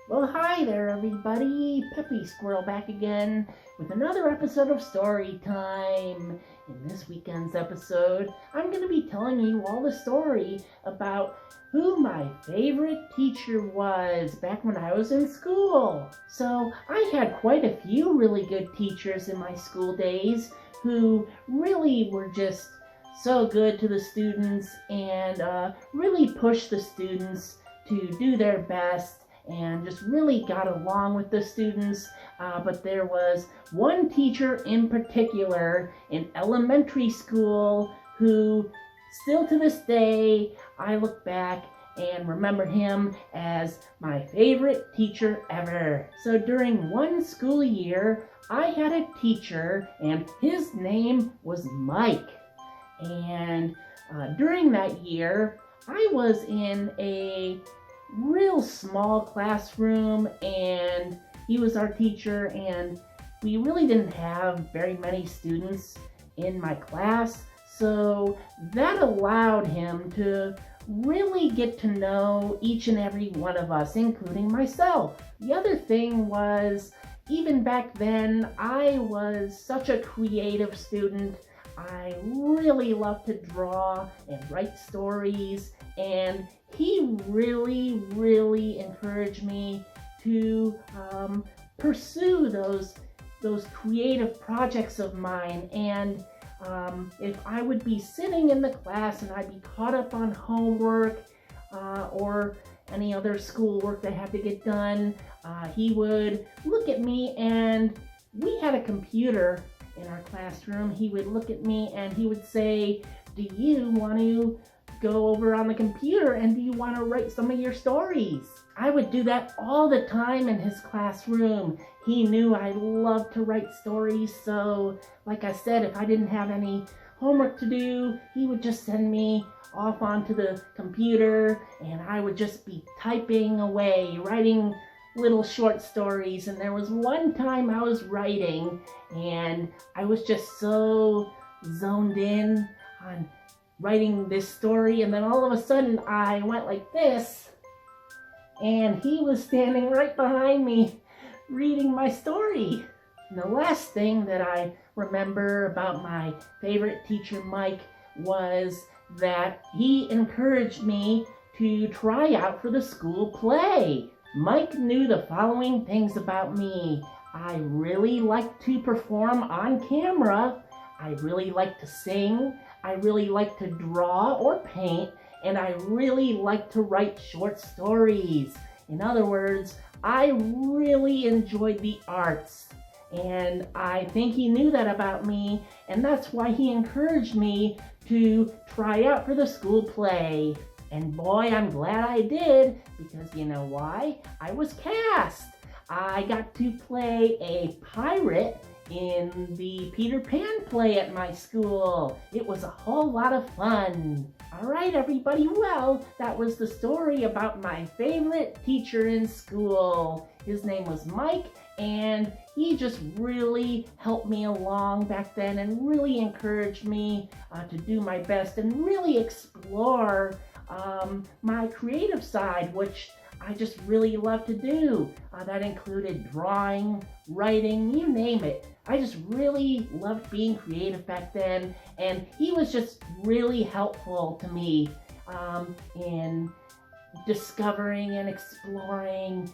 Well, hi there, everybody. Peppy Squirrel back again with another episode of Storytime. In this weekend's episode, I'm going to be telling you all the story about who my favorite teacher was back when I was in school. So, I had quite a few really good teachers in my school days who really were just so good to the students and really pushed the students to do their best and just really got along with the students. But there was one teacher in particular in elementary school who, still to this day, I look back and remember him as my favorite teacher ever. So during one school year, I had a teacher, and his name was Mike. And during that year, I was in a real small classroom, and he was our teacher, and we really didn't have very many students in my class, so that allowed him to really get to know each and every one of us, including myself. The other thing was, even back then, I was such a creative student. I really loved to draw and write stories, and he really encouraged me to pursue those creative projects of mine. And if I would be sitting in the class and I'd be caught up on homework or any other schoolwork that had to get done, he would look at me, and we had a computer in our classroom. He would look at me and he would say, "Do you want to go over on the computer, and do you want to write some of your stories?" I would do that all the time in his classroom. He knew I loved to write stories, so like I said, if I didn't have any homework to do, he would just send me off onto the computer, and I would just be typing away, writing little short stories. And there was one time I was writing, and I was just so zoned in on writing this story, and then all of a sudden I went like this, and he was standing right behind me reading my story. And the last thing that I remember about my favorite teacher, Mike, was that he encouraged me to try out for the school play. Mike knew the following things about me: I really like to perform on camera, I really like to sing, I really like to draw or paint, and I really like to write short stories. In other words, I really enjoyed the arts. And I think he knew that about me, and that's why he encouraged me to try out for the school play. And boy, I'm glad I did, because you know why? I was cast. I got to play a pirate in the Peter Pan play at my school. It was a whole lot of fun. All right, everybody, well, that was the story about my favorite teacher in school. His name was Mike, and he just really helped me along back then and really encouraged me to do my best and really explore my creative side, which I just really love to do. That included drawing, writing, you name it. I just really loved being creative back then, and he was just really helpful to me in discovering and exploring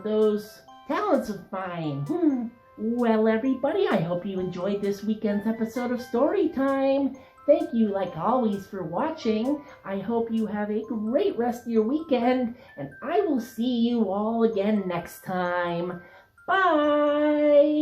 those talents of mine. Well, everybody, I hope you enjoyed this weekend's episode of Storytime. Thank you, like always, for watching. I hope you have a great rest of your weekend, and I will see you all again next time. Bye!